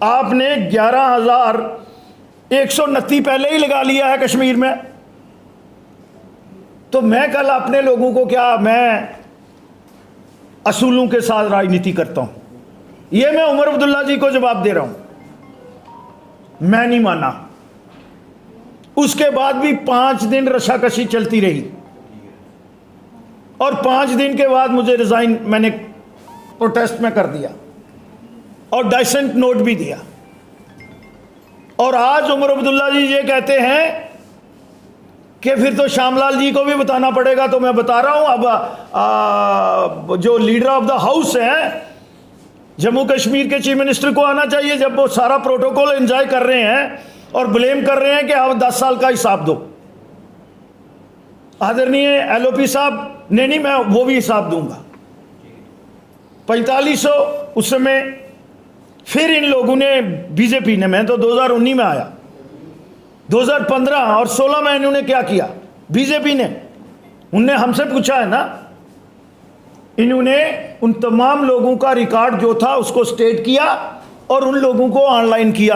आपने 11,129 पहले ही लगा लिया है कश्मीर में। तो मैं कल अपने लोगों को क्या, मैं असूलों के साथ राजनीति करता हूं, ये मैं उमर अब्दुल्ला जी को जवाब दे रहा हूं। मैं नहीं माना। उसके बाद भी 5 दिन रशाकशी चलती रही और 5 दिन के बाद मुझे रिजाइन मैंने प्रोटेस्ट में कर दिया और डाइसेंट नोट भी दिया। और आज उमर अब्दुल्ला जी ये कहते हैं कि फिर तो श्यामलाल जी को भी बताना पड़ेगा। तो मैं बता रहा हूं, अब जो लीडर ऑफ द हाउस हैं जम्मू कश्मीर के चीफ मिनिस्टर को आना चाहिए, जब वो सारा प्रोटोकॉल एंजॉय कर रहे हैं और ब्लेम कर रहे हैं कि आप 10 साल का हिसाब दो। आदरणीय एलओपी साहब ने नहीं, मैं वो भी हिसाब दूंगा। 4500 उस समय फिर इन लोगों ने, बीजेपी ने, मैं तो 2019 में आया, 2015 और 16 में इन्होंने क्या किया, बीजेपी ने, उनने हमसे पूछा है ना, इन्होंने उन तमाम लोगों का रिकॉर्ड जो था उसको स्टेट किया और उन लोगों को ऑनलाइन किया।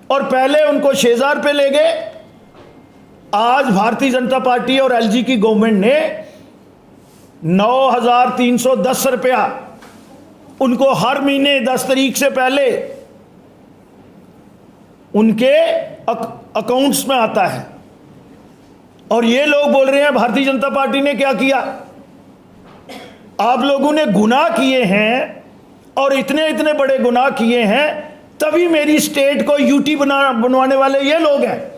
और पहले उनको 6,000 रुपये ले गए। आज भारतीय जनता पार्टी और एलजी की गवर्नमेंट ने 9,310 रुपया उनको हर महीने 10 तारीख से पहले उनके अकाउंट्स में आता है। और ये लोग बोल रहे हैं भारतीय जनता पार्टी ने क्या किया। आप लोगों ने गुनाह किए हैं और इतने इतने बड़े गुनाह किए हैं, तभी मेरी स्टेट को यूटी बनवाने वाले ये लोग हैं।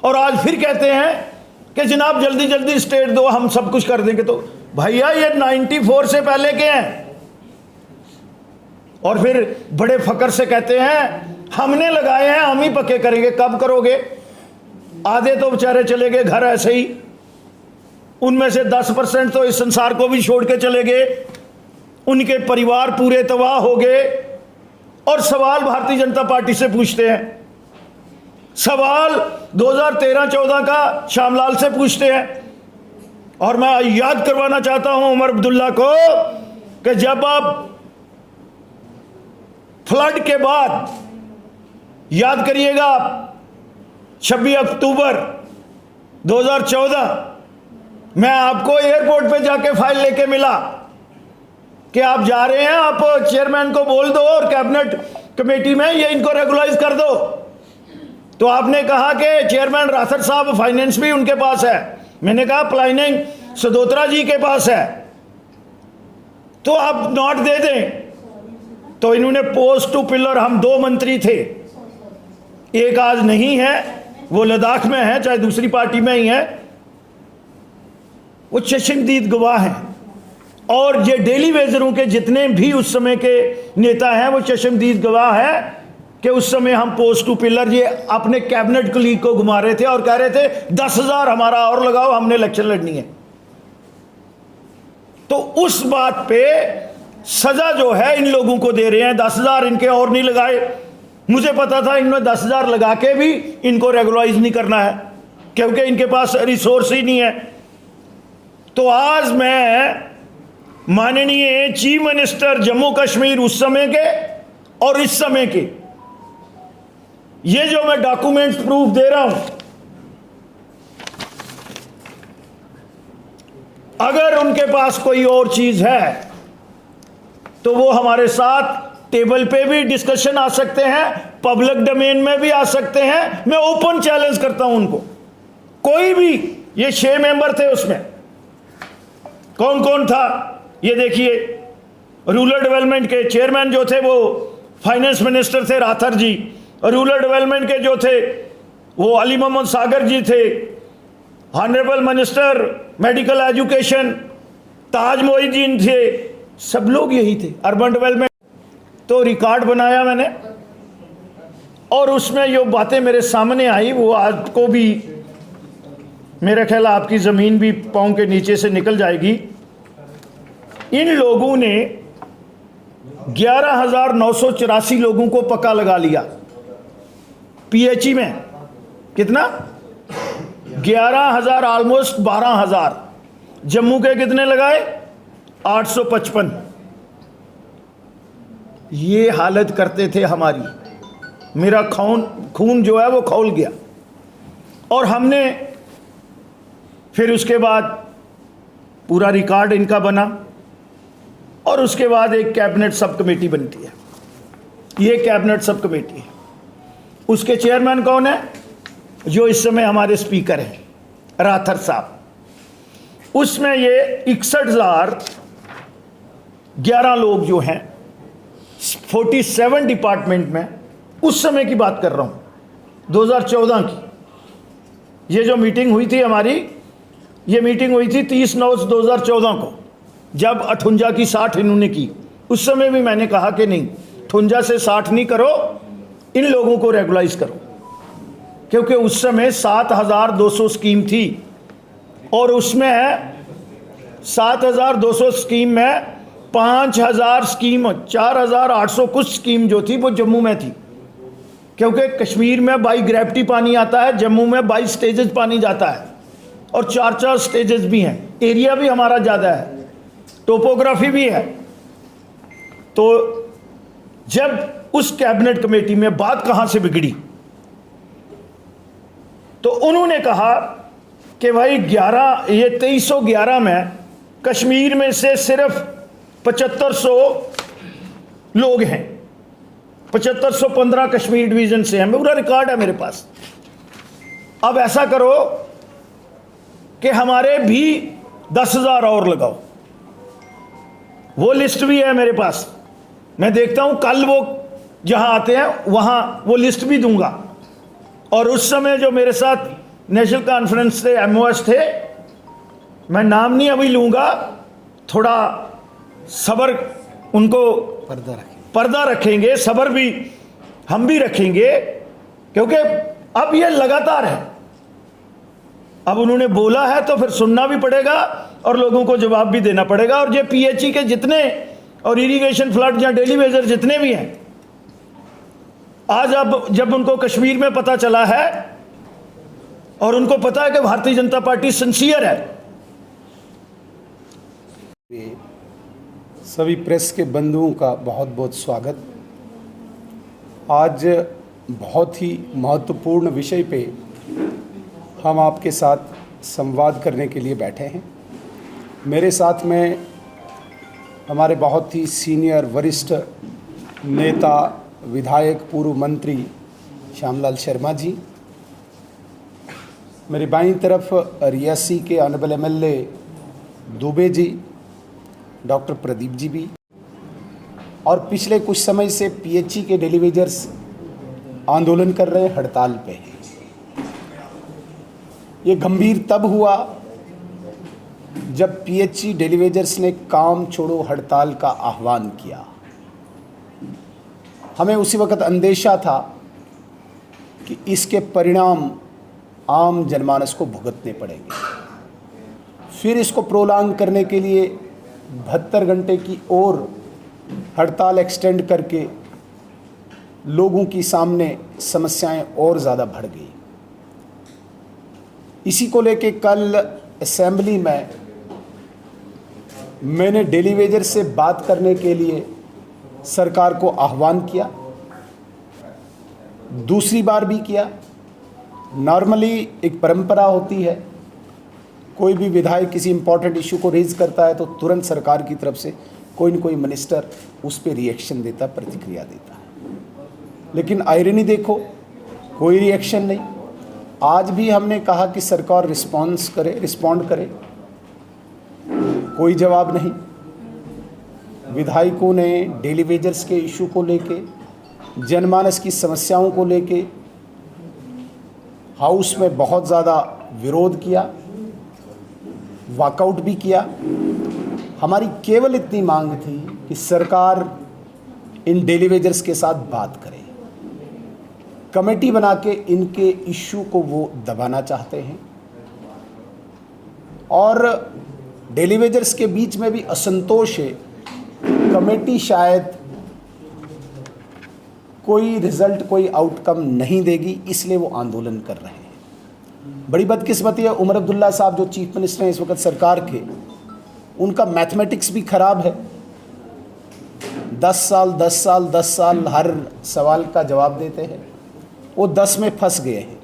और आज फिर कहते हैं कि जनाब जल्दी जल्दी स्टेट दो, हम सब कुछ कर देंगे। तो भैया ये 94 से पहले के हैं। और फिर बड़े फकर से कहते हैं हमने लगाए हैं, हम ही पक्के करेंगे। कब करोगे? आधे तो बेचारे चले गए घर ऐसे ही, उनमें से 10% तो इस संसार को भी छोड़ के चले गए, उनके परिवार पूरे तबाह हो गए। और सवाल भारतीय जनता पार्टी से पूछते हैं, सवाल 2013-14 का श्यामलाल से पूछते हैं। और मैं याद करवाना चाहता हूं उमर अब्दुल्ला को कि जब आप फ्लड के बाद, याद करिएगा, 26 अक्टूबर 2014 मैं आपको एयरपोर्ट पे जाके फाइल लेके मिला कि आप जा रहे हैं, आप चेयरमैन को बोल दो और कैबिनेट कमेटी में ये इनको रेगुलाइज कर दो। तो आपने कहा कि चेयरमैन राथर साहब, फाइनेंस भी उनके पास है। मैंने कहा प्लानिंग सदोत्रा जी के पास है, तो आप नोट दे दें। तो इन्होंने पोस्ट टू पिलर, हम 2 मंत्री थे, एक आज नहीं है, वो लद्दाख में है, चाहे दूसरी पार्टी में ही है, वो चश्मदीद गवाह हैं। और ये डेली वेजरों के जितने भी उस समय के नेता हैं वो चश्मदीद गवाह है कि उस समय हम पोस्ट टू पिलर ये अपने कैबिनेट कलीग को घुमा रहे थे और कह रहे थे 10,000 हमारा और लगाओ, हमने इलेक्शन लड़नी है। तो उस बात पे सजा जो है इन लोगों को दे रहे हैं। 10,000 इनके और नहीं लगाए। मुझे पता था इन्होंने 10,000 लगा के भी इनको रेगुलाइज नहीं करना है, क्योंकि इनके पास रिसोर्स ही नहीं है। तो आज मैं माननीय चीफ मिनिस्टर जम्मू कश्मीर उस समय के और इस समय के, ये जो मैं डॉक्यूमेंट्स प्रूफ दे रहा हूं, अगर उनके पास कोई और चीज है तो वो हमारे साथ टेबल पे भी डिस्कशन आ सकते हैं, पब्लिक डोमेन में भी आ सकते हैं। मैं ओपन चैलेंज करता हूं उनको, कोई भी। ये 6 मेंबर थे, उसमें कौन कौन था ये देखिए। रूरल डेवलपमेंट के चेयरमैन जो थे वो फाइनेंस मिनिस्टर थे राथर जी, रूरल डेवलपमेंट के जो थे वो अली मोहम्मद सागर जी थे, ऑनरेबल मिनिस्टर मेडिकल एजुकेशन ताज मोहिद्दीन थे, सब लोग यही थे। अर्बन डेवलपमेंट, तो रिकॉर्ड बनाया मैंने और उसमें जो बातें मेरे सामने आई वो आपको भी, मेरा ख्याल आपकी ज़मीन भी पाँव के नीचे से निकल जाएगी। इन लोगों ने 11,984 लोगों को पक्का लगा लिया पीएचई में। कितना? 11,000, ऑलमोस्ट 12,000। जम्मू के कितने लगाए? 855। ये हालत करते थे हमारी, मेरा खून जो है वो खौल गया। और हमने फिर उसके बाद पूरा रिकॉर्ड इनका बना और उसके बाद एक कैबिनेट सब कमेटी बनती है। ये कैबिनेट सब कमेटी है, उसके चेयरमैन कौन है? जो इस समय हमारे स्पीकर हैं, राथर साहब। उसमें ये 61,011 लोग जो हैं 47 डिपार्टमेंट में, उस समय की बात कर रहा हूं, 2014 की। ये जो मीटिंग हुई थी हमारी, ये मीटिंग हुई थी 30/9/2014 को, जब 58 की 60 इन्होंने की। उस समय भी मैंने कहा कि नहीं, 58 से 60 नहीं करो, इन लोगों को रेगुलाइज करो, क्योंकि उस समय 7,200 स्कीम थी और उसमें 7,200 स्कीम में 5,000 स्कीम, 4,800 कुछ स्कीम जो थी वो जम्मू में थी, क्योंकि कश्मीर में बाई ग्रेविटी पानी आता है, जम्मू में बाई स्टेजेस पानी जाता है और 4-4 स्टेजेस भी हैं। एरिया भी हमारा ज़्यादा है, टोपोग्राफी भी है। तो जब उस कैबिनेट कमेटी में बात कहां से बिगड़ी, तो उन्होंने कहा कि भाई 2311 में कश्मीर में से सिर्फ 7500 लोग हैं, 7515 कश्मीर डिवीजन से हैं, पूरा रिकॉर्ड है मेरे पास। अब ऐसा करो कि हमारे भी 10,000 और लगाओ। वो लिस्ट भी है मेरे पास, मैं देखता हूं, कल वो जहां आते हैं वहां वो लिस्ट भी दूंगा। और उस समय जो मेरे साथ नेशनल कॉन्फ्रेंस से MOS थे, मैं नाम नहीं अभी लूंगा, थोड़ा सब्र, उनको पर्दा रखेंगे, सब्र भी हम भी रखेंगे, क्योंकि अब ये लगातार है। अब उन्होंने बोला है तो फिर सुनना भी पड़ेगा और लोगों को जवाब भी देना पड़ेगा। और ये PHE के जितने और इरिगेशन फ्लड या डेली वेजर जितने भी हैं, आज अब जब उनको कश्मीर में पता चला है और उनको पता है कि भारतीय जनता पार्टी सिंसियर है। सभी प्रेस के बंधुओं का बहुत बहुत स्वागत। आज बहुत ही महत्वपूर्ण विषय पे हम आपके साथ संवाद करने के लिए बैठे हैं। मेरे साथ में हमारे बहुत ही सीनियर वरिष्ठ नेता, विधायक, पूर्व मंत्री श्यामलाल शर्मा जी, मेरी बाईं तरफ रियासी के honourable MLA Dubey ji, doctor Pradeep ji भी, और पिछले कुछ समय से PHE के डेली वेजर्स आंदोलन कर रहे हैं, हड़ताल पे हैं। ये गंभीर तब हुआ जब PHE डेली वेजर्स ने काम छोड़ो हड़ताल का आह्वान किया। हमें उसी वक्त अंदेशा था कि इसके परिणाम आम जनमानस को भुगतने पड़ेंगे। फिर इसको प्रोलॉन्ग करने के लिए 72 घंटे की और हड़ताल एक्सटेंड करके लोगों की सामने समस्याएं और ज़्यादा बढ़ गई। इसी को लेके कल असेंबली में मैंने डेली वेजर से बात करने के लिए सरकार को आह्वान किया, दूसरी बार भी किया। नॉर्मली एक परंपरा होती है, कोई भी विधायक किसी इंपॉर्टेंट इशू को रेज करता है तो तुरंत सरकार की तरफ से कोई न कोई मिनिस्टर उस पर रिएक्शन देता, प्रतिक्रिया देता है। लेकिन आयरनी देखो, कोई रिएक्शन नहीं। आज भी हमने कहा कि सरकार रिस्पॉन्ड करे, कोई जवाब नहीं। विधायकों ने डेली वेजर्स के इशू को लेके, जनमानस की समस्याओं को लेके हाउस में बहुत ज़्यादा विरोध किया, वॉकआउट भी किया। हमारी केवल इतनी मांग थी कि सरकार इन डेली वेजर्स के साथ बात करे, कमेटी बना के इनके इशू को वो दबाना चाहते हैं। और डेली वेजर्स के बीच में भी असंतोष है, कमेटी शायद कोई रिजल्ट, कोई आउटकम नहीं देगी, इसलिए वो आंदोलन कर रहे हैं। बड़ी बदकिस्मती है, उमर अब्दुल्ला साहब जो चीफ मिनिस्टर हैं इस वक्त सरकार के, उनका मैथमेटिक्स भी खराब है। 10 साल 10 साल 10 साल हर सवाल का जवाब देते हैं, वो 10 में फंस गए हैं।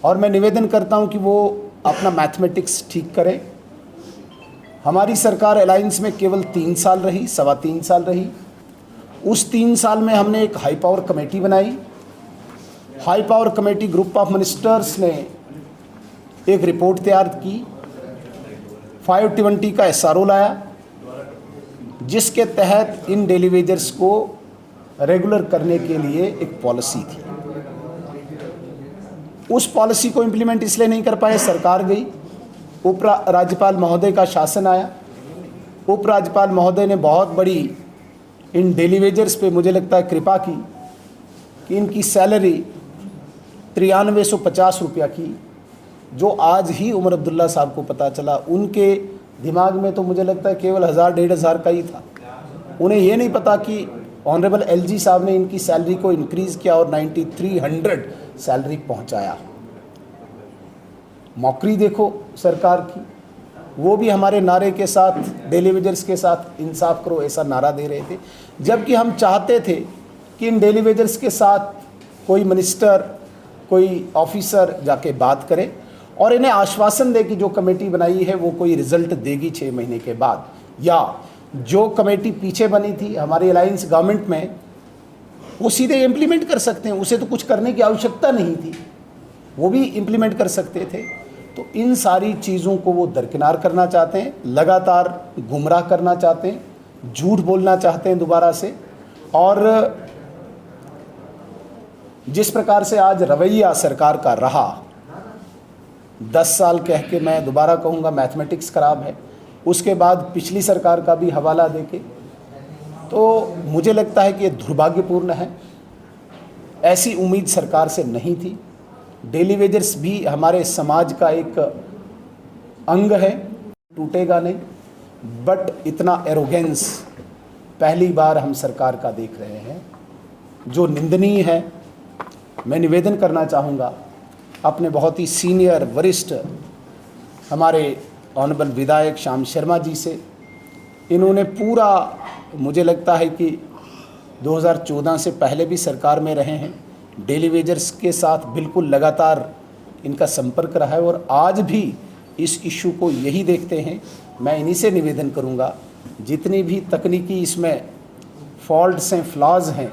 और मैं निवेदन करता हूं कि वो अपना मैथमेटिक्स ठीक करें। हमारी सरकार अलायंस में केवल 3 साल रही, 3.25 साल रही। उस 3 साल में हमने एक हाई पावर कमेटी बनाई। High power committee group of ministers ने एक रिपोर्ट तैयार की, 520 का SRO लाया, जिसके तहत इन डेली वेजर्स को रेगुलर करने के लिए एक पॉलिसी थी। उस पॉलिसी को इम्प्लीमेंट इसलिए नहीं कर पाए, सरकार गई, उप राज्यपाल महोदय का शासन आया। उप राज्यपाल महोदय ने बहुत बड़ी इन डेली वेजर्स पे मुझे लगता है कृपा की कि इनकी सैलरी 9350 रुपया की, जो आज ही उमर अब्दुल्ला साहब को पता चला। उनके दिमाग में तो मुझे लगता है केवल 1000-1500 का ही था। उन्हें ये नहीं पता कि ऑनरेबल LG साहब ने इनकी सैलरी को इंक्रीज़ किया और 9300 सैलरी पहुंचाया। मौकरी देखो सरकार की, वो भी हमारे नारे के साथ, डेली वेजर्स के साथ इंसाफ करो ऐसा नारा दे रहे थे, जबकि हम चाहते थे कि इन डेली वेजर्स के साथ कोई मिनिस्टर, कोई ऑफिसर जाके बात करे और इन्हें आश्वासन दे कि जो कमेटी बनाई है वो कोई रिजल्ट देगी 6 महीने के बाद, या जो कमेटी पीछे बनी थी हमारी अलायंस गवर्नमेंट में, वो सीधे इम्प्लीमेंट कर सकते हैं। उसे तो कुछ करने की आवश्यकता नहीं थी, वो भी इम्प्लीमेंट कर सकते थे। तो इन सारी चीज़ों को वो दरकिनार करना चाहते हैं, लगातार गुमराह करना चाहते हैं, झूठ बोलना चाहते हैं दोबारा से। और जिस प्रकार से आज रवैया सरकार का रहा, 10 साल कह के मैं दोबारा कहूँगा मैथमेटिक्स खराब है, उसके बाद पिछली सरकार का भी हवाला देके, तो मुझे लगता है कि ये दुर्भाग्यपूर्ण है। ऐसी उम्मीद सरकार से नहीं थी। डेली वेजर्स भी हमारे समाज का एक अंग है, टूटेगा नहीं, बट इतना एरोगेंस पहली बार हम सरकार का देख रहे हैं, जो निंदनीय है। मैं निवेदन करना चाहूँगा अपने बहुत ही सीनियर वरिष्ठ हमारे ऑनरेबल विधायक श्याम शर्मा जी से। इन्होंने पूरा, मुझे लगता है कि 2014 से पहले भी सरकार में रहे हैं, डेली वेजर्स के साथ बिल्कुल लगातार इनका संपर्क रहा है और आज भी इस इशू को यही देखते हैं। मैं इन्हीं से निवेदन करूंगा, जितनी भी तकनीकी इसमें फॉल्ट्स हैं, फ्लॉज हैं,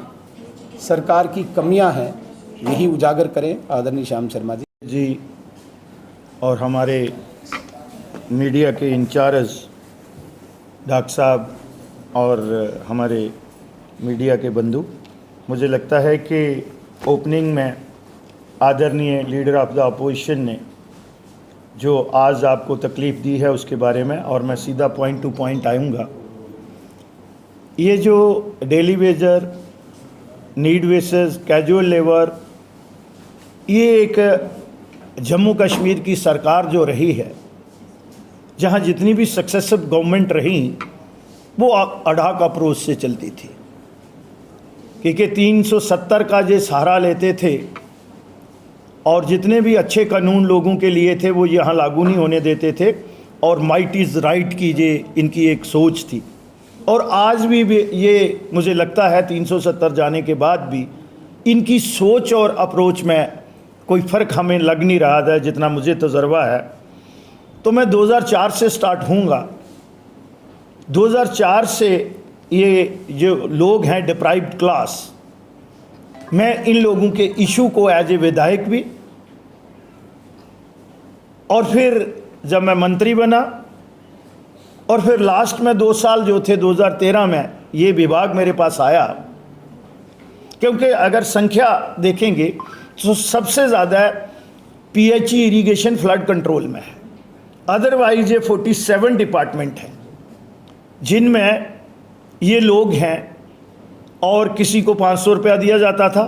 सरकार की कमियां हैं, यही उजागर करें आदरणीय श्याम शर्मा जी। और हमारे मीडिया के इंचार्ज डॉक्टर साहब और हमारे मीडिया के बंधु, मुझे लगता है कि ओपनिंग में आदरणीय लीडर ऑफ द अपोजिशन ने जो आज आपको तकलीफ़ दी है उसके बारे में, और मैं सीधा पॉइंट टू पॉइंट आऊँगा। ये जो daily Vaser, need basis, casual labour, ये एक जम्मू कश्मीर की सरकार जो रही है, जहाँ जितनी भी सक्सेसिव गवर्नमेंट रही वो अडाक अप्रोच से चलती थी, क्योंकि 370 का जो सहारा लेते थे और जितने भी अच्छे कानून लोगों के लिए थे वो यहाँ लागू नहीं होने देते थे, और माइट इज़ राइट की जे इनकी एक सोच थी। और आज भी ये मुझे लगता है 370 जाने के बाद भी इनकी सोच और अप्रोच में कोई फ़र्क हमें लग नहीं रहा था जितना मुझे तजर्बा है। तो मैं 2004 से स्टार्ट हूँगा। 2004 से ये जो लोग हैं डिप्राइव्ड क्लास, मैं इन लोगों के इशू को एज ए विधायक भी, और फिर जब मैं मंत्री बना, और फिर लास्ट में 2 साल जो थे 2013 में ये विभाग मेरे पास आया, क्योंकि अगर संख्या देखेंगे तो सबसे ज़्यादा PHE इरिगेशन फ्लड कंट्रोल में है। अदरवाइज ये 47 डिपार्टमेंट हैं जिनमें ये लोग हैं, और किसी को 500 रुपया दिया जाता था,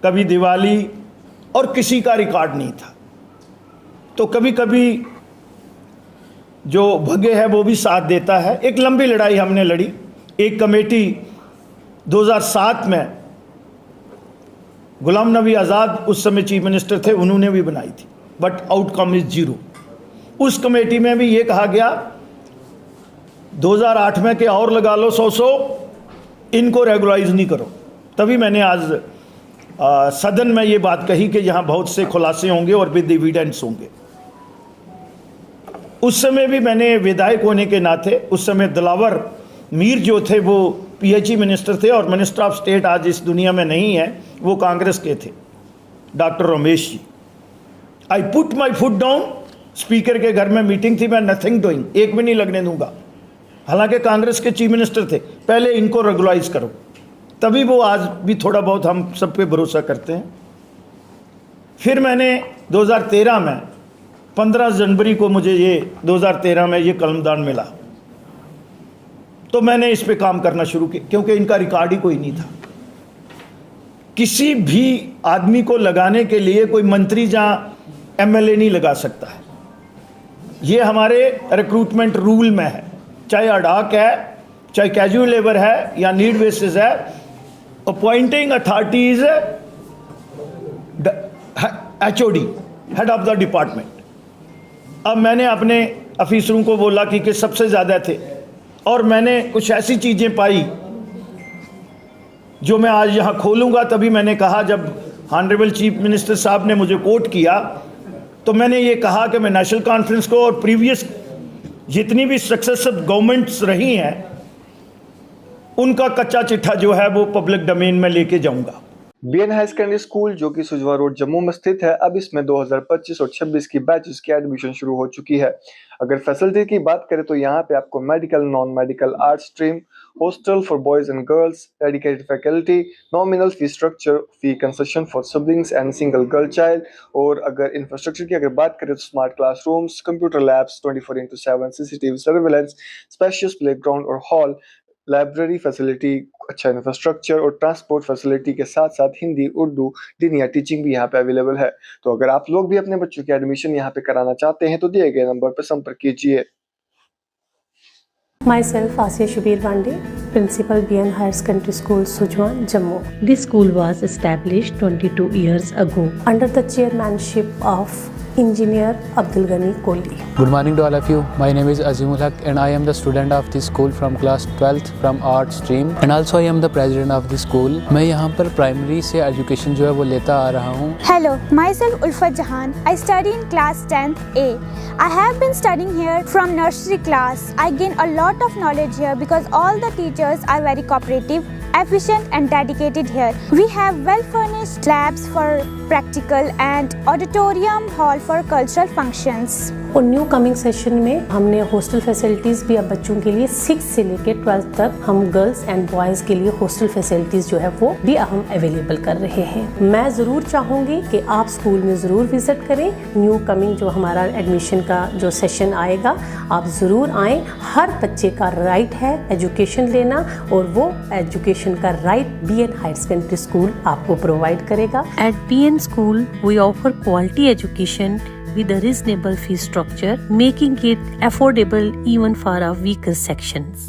कभी दिवाली, और किसी का रिकॉर्ड नहीं था। तो कभी कभी जो भगे है वो भी साथ देता है। एक लंबी लड़ाई हमने लड़ी। एक कमेटी 2007 में गुलाम नबी आज़ाद उस समय चीफ मिनिस्टर थे, उन्होंने भी बनाई थी, बट आउटकम इज़ 0। उस कमेटी में भी ये कहा गया 2008 में कि और लगा लो 100 इनको रेगुलाइज नहीं करो। तभी मैंने आज सदन में ये बात कही कि यहाँ बहुत से खुलासे होंगे और विद एविडेंस होंगे। उस समय भी मैंने विधायक होने के नाते, उस समय दिलावर मीर जो थे वो पीएचई मिनिस्टर थे और मिनिस्टर ऑफ स्टेट आज इस दुनिया में नहीं है, वो कांग्रेस के थे, doctor Ramesh ji. I put my foot down, speaker के घर में मीटिंग थी, मैं नथिंग डूइंग, एक भी नहीं लगने दूंगा। हालांकि कांग्रेस के चीफ मिनिस्टर थे, पहले इनको रेगुलाइज करो, तभी वो आज भी थोड़ा बहुत हम सब पे भरोसा करते हैं। फिर मैंने 2013 में 15 जनवरी को मुझे ये 2013 में ये कलमदान मिला, तो मैंने इस पे काम करना शुरू किया, क्योंकि इनका रिकॉर्ड ही कोई नहीं था। किसी भी आदमी को लगाने के लिए कोई मंत्री जहाँ एमएलए नहीं लगा सकता है, ये हमारे रिक्रूटमेंट रूल में है, चाहे अडाक है, चाहे कैजुअल लेबर है या नीड बेसिस है। Appointing authority is HOD, head of the department. अब मैंने अपने अफीसरों को बोला कि सबसे ज़्यादा थे, और मैंने कुछ ऐसी चीज़ें पाई जो मैं आज यहाँ खोलूँगा। तभी मैंने कहा, जब ऑनरेबल चीफ मिनिस्टर साहब ने मुझे कोट किया, तो मैंने ये कहा कि मैं नेशनल कॉन्फ्रेंस को और प्रीवियस जितनी भी सक्सेसिव गवर्नमेंट्स रही हैं उनका कच्चा चिट्ठा जो है वो पब्लिक डोमेन में लेके जाऊंगा। बीएन हायर सेकेंडरी स्कूल जो कि सुजवा रोड जम्मू में स्थित है, अब इसमें 2025 और 26 की बैचेस की एडमिशन शुरू हो चुकी है। अगर फैसिलिटी की बात करें तो यहाँ पे आपको medical, non medical, art stream, hostel for boys and girls, dedicated faculty, nominal fee structure, fee concession for siblings and single girl child. और अगर इंफ्रास्ट्रक्चर की अगर बात करें तो smart classrooms, computer labs, 24/7 CCTV surveillance, spacious playground और hall, library facility, अच्छा infrastructure और ट्रांसपोर्ट फैसिलिटी के साथ साथ हिंदी, उर्दू, दीनिया टीचिंग भी यहाँ पे अवेलेबल है। तो अगर आप लोग भी अपने बच्चों की एडमिशन यहाँ पे कराना चाहते हैं तो दिए गए नंबर पर संपर्क कीजिए। Myself, Asiya Shubir Wande, Principal BN Higher Secondary School, Sujwan, Jammu. This school was established 22 years ago. Under the chairmanship of Engineer Abdul Ghani Kohli. Good morning to all of you. My name is Azimul Haq and I am the student of this school from class 12th from art stream and also I am the president of the school. मैं यहाँ पर primary से education जो है वो लेता आ रहा हूँ। Hello, myself Ulfat Jahan. I study in class 10th A. I have been studying here from nursery class. I gain a lot of knowledge here because all the teachers are very cooperative, efficient and dedicated here. We have well furnished labs for practical and auditorium hall for cultural functions. और new coming session में हमने hostel facilities भी अब बच्चों के लिए 6 से लेकर 12 तक हम गर्ल्स एंड बॉयज़ के लिए हॉस्टल फैसिलिटीज़ जो है वो भी हम अवेलेबल कर रहे हैं। मैं ज़रूर चाहूँगी कि आप स्कूल में ज़रूर विज़िट करें। न्यू कमिंग जो हमारा एडमिशन का जो सेशन आएगा, आप ज़रूर आएँ। हर बच्चे का राइट है एजुकेशन लेना और वो एजुकेशन का right BN higher secondary school आपको प्रोवाइड करेगा। At BN School, we offer quality education with a reasonable fee structure, making it affordable even for our weaker sections.